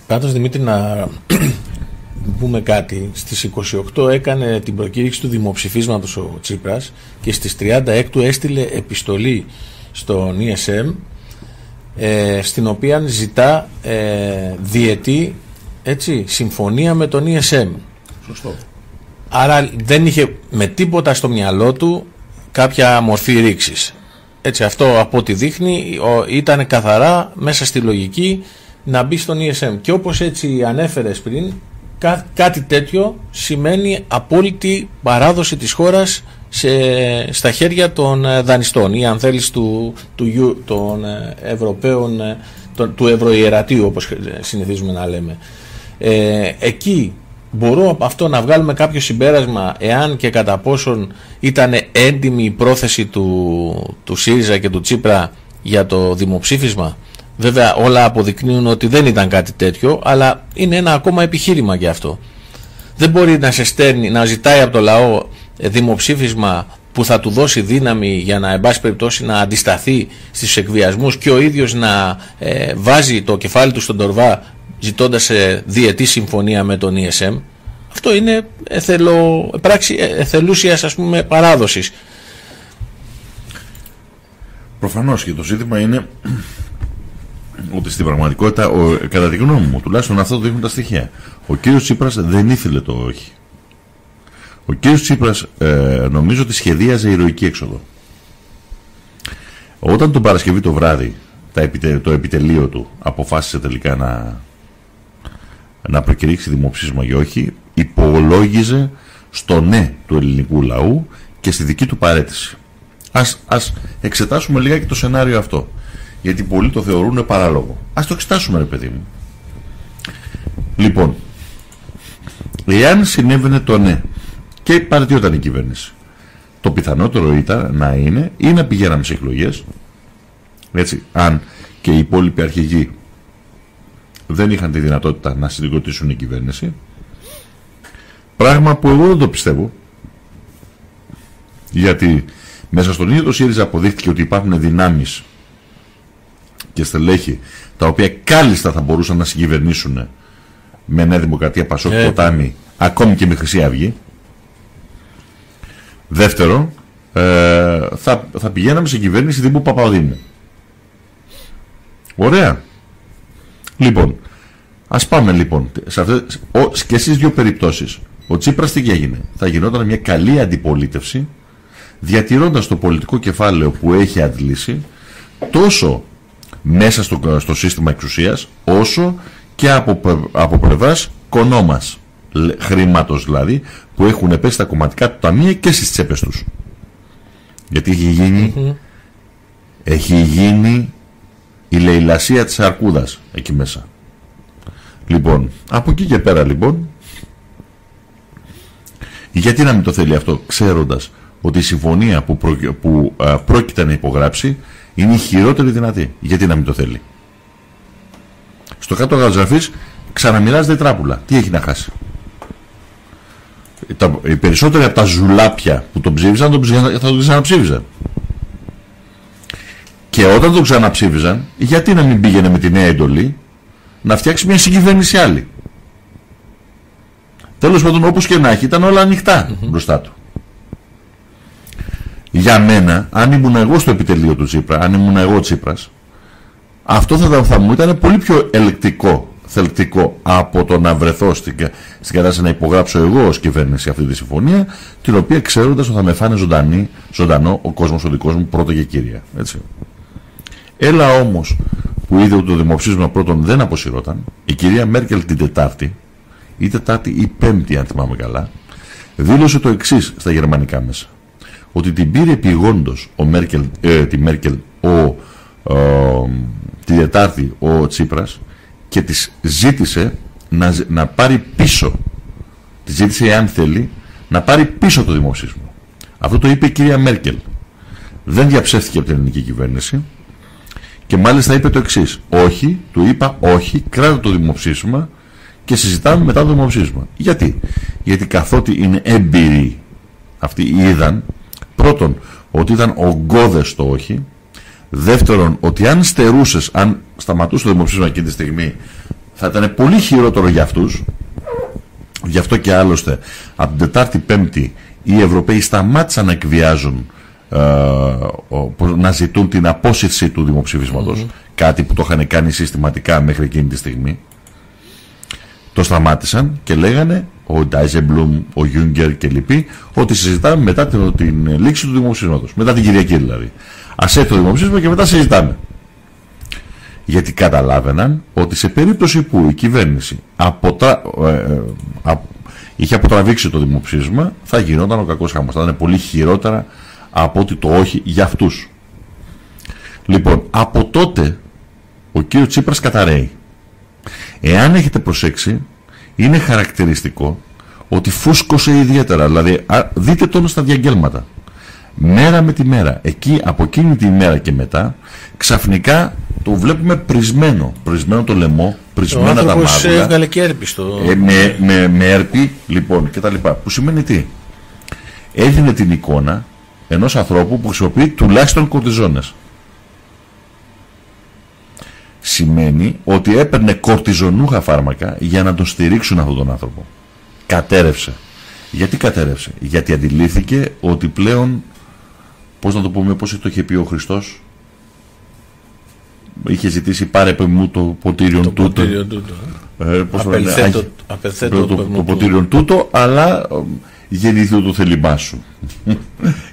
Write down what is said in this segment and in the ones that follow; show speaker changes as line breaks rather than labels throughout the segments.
Πάντως, Δημήτρη, να πούμε κάτι. Στις 28 έκανε την προκήρυξη του δημοψηφίσματος ο Τσίπρας και στις 36 έστειλε επιστολή στον ESM, στην οποία ζητά διετή, έτσι, συμφωνία με τον ESM.
Σωστό.
Άρα δεν είχε με τίποτα στο μυαλό του κάποια μορφή ρήξης. Έτσι, αυτό από ό,τι δείχνει ήταν καθαρά μέσα στη λογική να μπει στον ESM. Και όπως έτσι ανέφερες πριν, κάτι τέτοιο σημαίνει απόλυτη παράδοση της χώρας στα χέρια των δανειστών ή, αν θέλεις, των Ευρωπαίων, του Ευρωιερατείου, όπως συνηθίζουμε να λέμε. Εκεί μπορώ από αυτό να βγάλουμε κάποιο συμπέρασμα, εάν και κατά πόσον ήταν έντιμη η πρόθεση του ΣΥΡΙΖΑ και του Τσίπρα για το δημοψήφισμα. Βέβαια όλα αποδεικνύουν ότι δεν ήταν κάτι τέτοιο, αλλά είναι ένα ακόμα επιχείρημα για αυτό. Δεν μπορεί να σε στέλνει, να ζητάει από το λαό δημοψήφισμα που θα του δώσει δύναμη για να, εν πάση περιπτώσει, να αντισταθεί στους εκβιασμούς και ο ίδιος να βάζει το κεφάλι του στον τορβά ζητώντας διετή συμφωνία με τον ESM. Αυτό είναι πράξη εθελούσιας, ας πούμε, παράδοσης.
Προφανώς, και το ζήτημα είναι ότι στην πραγματικότητα, κατά τη γνώμη μου, τουλάχιστον αυτό το δείχνουν τα στοιχεία, ο κύριος Τσίπρας δεν ήθελε το όχι. Ο κύριος Τσίπρας νομίζω ότι σχεδίαζε ηρωική έξοδο. Όταν τον Παρασκευή το βράδυ το επιτελείο του αποφάσισε τελικά να προκηρύξει δημοψήφισμα ή όχι, υπολόγιζε στο ναι του ελληνικού λαού και στη δική του παραίτηση. Ας εξετάσουμε λιγάκι το σενάριο αυτό, γιατί πολλοί το θεωρούν παράλογο. Ας το εξετάσουμε, ρε παιδί μου. Λοιπόν, εάν συνέβαινε το ναι και παραιτιόταν η κυβέρνηση, το πιθανότερο ήταν να είναι ή να πηγαίναμε σε εκλογές, έτσι, αν και οι υπόλοιποι αρχηγοί δεν είχαν τη δυνατότητα να συγκροτήσουν η κυβέρνηση, πράγμα που εγώ δεν το πιστεύω, γιατί μέσα στον ίδιο το ΣΥΡΙΖΑ αποδείχτηκε ότι υπάρχουν δυνάμεις και στελέχη τα οποία κάλλιστα θα μπορούσαν να συγκυβερνήσουν με Νέα Δημοκρατία, Πασόκ, Ποτάμι, ακόμη και με Χρυσή Αυγή. Δεύτερο, θα πηγαίναμε σε κυβέρνηση Δήμου Παπαδήμου. Ωραία. Λοιπόν, ας πάμε λοιπόν και στις δύο περιπτώσεις. Ο Τσίπρας τι έγινε? Θα γινόταν μια καλή αντιπολίτευση, διατηρώντας το πολιτικό κεφάλαιο που έχει αντλήσει τόσο μέσα στο σύστημα εξουσίας, όσο και από πλευράς κονόμας, χρήματος δηλαδή, που έχουν πέσει στα κομματικά του ταμεία και στις τσέπες τους. Γιατί έχει γίνει η λαιλασία της αρκούδας εκεί μέσα. Λοιπόν, από εκεί και πέρα λοιπόν, γιατί να μην το θέλει αυτό, ξέροντας ότι η συμφωνία που πρόκειται να υπογράψει είναι η χειρότερη δυνατή? Γιατί να μην το θέλει? Στο κάτω γαζαφής ξαναμοιράζεται η τράπουλα. Τι έχει να χάσει? Οι περισσότεροι από τα ζουλάπια που τον ψήφισαν θα τον ξαναψήφιζαν. Και όταν τον ξαναψήφιζαν, γιατί να μην πήγαινε με τη νέα εντολή να φτιάξει μια συγκυβέρνηση άλλη? Τέλος πάντων, όπως και να έχει, ήταν όλα ανοιχτά μπροστά του. Για μένα, αν ήμουν εγώ στο επιτελείο του Τσίπρα, αν ήμουν εγώ Τσίπρας, αυτό θα μου ήταν πολύ πιο θελκτικό από το να βρεθώ στην κατάσταση να υπογράψω εγώ ως κυβέρνηση αυτή τη συμφωνία, την οποία ξέροντας ότι θα με φάνε ζωντανό ο κόσμος ο δικός μου πρώτα και κύρια. Έτσι. Έλα όμως που είδε ότι το δημοψήφισμα πρώτον δεν αποσυρώταν, η κυρία Μέρκελ την Τετάρτη ή Πέμπτη, αν θυμάμαι καλά, δήλωσε το εξής στα γερμανικά μέσα. Ότι την πήρε επιγόντως τη Μέρκελ τη Τετάρτη ο Τσίπρας και της ζήτησε να πάρει πίσω, της ζήτησε, εάν θέλει, να πάρει πίσω το δημοψήφισμα. Αυτό το είπε η κυρία Μέρκελ. Δεν διαψεύθηκε από την ελληνική κυβέρνηση και μάλιστα είπε το εξής: όχι, του είπα όχι, κράτα το δημοψήφισμα και συζητάμε μετά το δημοψήφισμα. Γιατί καθότι είναι έμπειροι αυτοί, είδαν πρώτον ότι ήταν ογκώδες το όχι, δεύτερον ότι αν σταματούσε το δημοψήφισμα εκείνη τη στιγμή θα ήταν πολύ χειρότερο για αυτούς. Γι' αυτό και άλλωστε από την Τετάρτη Πέμπτη οι Ευρωπαίοι σταμάτησαν να εκβιάζουν, να ζητούν την απόσυρση του δημοψηφίσματος, κάτι που το είχαν κάνει συστηματικά μέχρι εκείνη τη στιγμή. Το σταμάτησαν και λέγανε ο Ντάιζεμπλουμ, ο Γιούγκερ και λοιποί, ότι συζητάμε μετά την λήξη του δημοψηφίσματος, μετά την Κυριακή δηλαδή. Ας έρθει το δημοψήφισμα και μετά συζητάμε. Γιατί καταλάβαιναν ότι σε περίπτωση που η κυβέρνηση είχε αποτραβήξει το δημοψήφισμα, θα γινόταν ο κακός χαμός. Θα ήταν πολύ χειρότερα από ότι το όχι για αυτούς. Λοιπόν, από τότε ο κύριος Τσίπρας καταραίει. Εάν έχετε προσέξει, είναι χαρακτηριστικό ότι φούσκωσε ιδιαίτερα. Δηλαδή, δείτε τον στα διαγγέλματα. Μέρα με τη μέρα, εκεί από εκείνη τη μέρα και μετά, ξαφνικά το βλέπουμε πρισμένο το λαιμό, πρισμένα τα μάτια.
Έβγαλε και έρπη στο...
με έρπη, λοιπόν, και τα λοιπά. Που σημαίνει τι? Έδινε την εικόνα ενός ανθρώπου που χρησιμοποιεί τουλάχιστον κορτιζόνες. Σημαίνει ότι έπαιρνε κορτιζονούχα φάρμακα για να τον στηρίξουν αυτόν τον άνθρωπο. Κατέρευσε. Γιατί κατέρευσε? Γιατί αντιλήφθηκε ότι πλέον, πώς να το πούμε, πώς το είχε πει ο Χριστός, είχε ζητήσει πάρε μου το ποτήριον τούτο.
Απελθέτω
το ποτήριον τούτο, αλλά γεννήθη το θέλημά σου.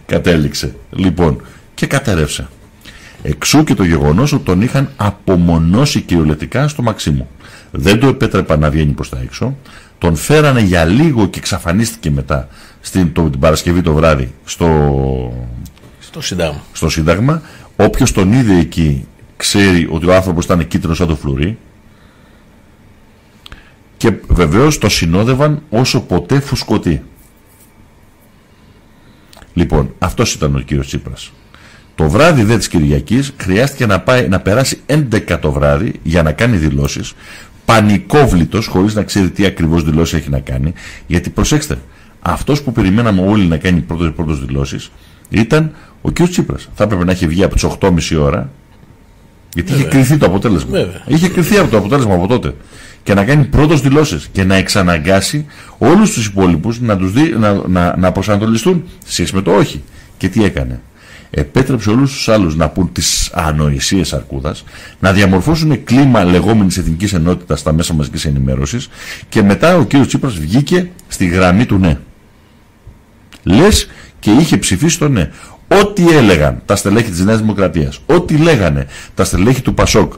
Κατέληξε. Λοιπόν, και κατέρευσε. Εξού και το γεγονός ότι τον είχαν απομονώσει κυριολεκτικά στο Μαξίμου. Δεν το επέτρεπαν να βγαίνει προς τα έξω. Τον φέρανε για λίγο και εξαφανίστηκε μετά την Παρασκευή το βράδυ στο Σύνταγμα. Όποιος τον είδε εκεί ξέρει ότι ο άνθρωπος ήταν κίτρινος σαν το φλουρί. Και βεβαίως το συνόδευαν όσο ποτέ φουσκωτή. Λοιπόν, αυτός ήταν ο κύριος Τσίπρας. Το βράδυ δε της Κυριακής χρειάστηκε να περάσει 11 το βράδυ για να κάνει δηλώσεις, πανικόβλητος, χωρίς να ξέρει τι ακριβώς δηλώσεις έχει να κάνει, γιατί προσέξτε, αυτός που περιμέναμε όλοι να κάνει πρώτες δηλώσεις ήταν ο κ. Τσίπρας. Θα έπρεπε να έχει βγει από τις 8.30 ώρα, γιατί είχε κρυθεί το αποτέλεσμα. Είχε κρυθεί από το αποτέλεσμα από τότε. Και να κάνει πρώτες δηλώσεις και να εξαναγκάσει όλους τους υπόλοιπους να προσανατολιστούν σχέση με το όχι. Και τι έκανε? Επέτρεψε όλους τους άλλους να πούν τις ανοησίες αρκούδας, να διαμορφώσουν κλίμα λεγόμενης εθνικής ενότητας στα μέσα μαζικής ενημέρωσης, και μετά ο κύριος Τσίπρας βγήκε στη γραμμή του ναι. Λες και είχε ψηφίσει το ναι. Ό,τι έλεγαν τα στελέχη της Νέας Δημοκρατίας, ό,τι λέγανε τα στελέχη του Πασόκ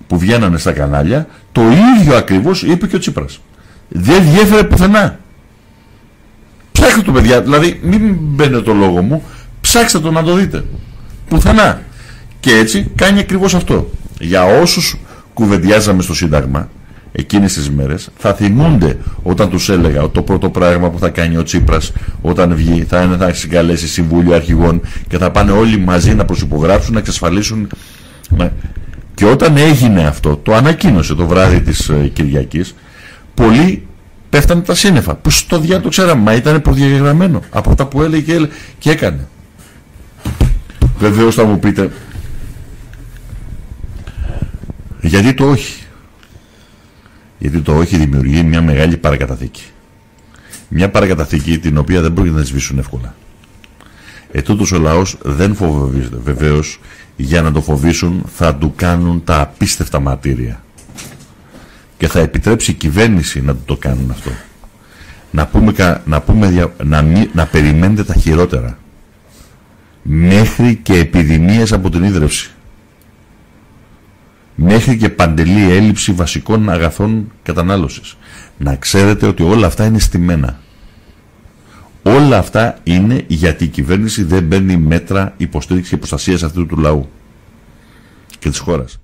που βγαίνανε στα κανάλια, το ίδιο ακριβώς είπε και ο Τσίπρας. Δεν διέφερε πουθενά. Ψάχτε το, παιδιά, δηλαδή μην μπαίνετε το λόγο μου, ψάξτε το να το δείτε. Πουθενά. Και έτσι κάνει ακριβώς αυτό. Για όσους κουβεντιάζαμε στο Σύνταγμα εκείνες τις μέρες, θα θυμούνται όταν τους έλεγα ότι το πρώτο πράγμα που θα κάνει ο Τσίπρας όταν βγει θα συγκαλέσει Συμβούλιο Αρχηγών και θα πάνε όλοι μαζί να προσυπογράψουν, να εξασφαλίσουν. Και όταν έγινε αυτό, το ανακοίνωσε το βράδυ της Κυριακής, πολλοί πέφτανε τα σύννεφα. Που στο διάλογο το ξέραμε, μα ήταν προδιαγεγραμμένο από αυτά που έλεγε και έκανε. Βεβαίως θα μου πείτε, γιατί το όχι? Γιατί το όχι δημιουργεί μια μεγάλη παρακαταθήκη. Μια παρακαταθήκη την οποία δεν πρόκειται να σβήσουν εύκολα. Ετούτος ο λαός δεν φοβίζεται. Βεβαίως, για να το φοβήσουν θα του κάνουν τα απίστευτα μαρτύρια. Και θα επιτρέψει η κυβέρνηση να το κάνουν αυτό. Να περιμένετε τα χειρότερα. Μέχρι και επιδημίες από την ίδρυυση. Μέχρι και παντελή έλλειψη βασικών αγαθών κατανάλωσης. Να ξέρετε ότι όλα αυτά είναι στημένα. Όλα αυτά είναι γιατί η κυβέρνηση δεν παίρνει μέτρα υποστήριξης και προστασίας αυτού του λαού και της χώρας.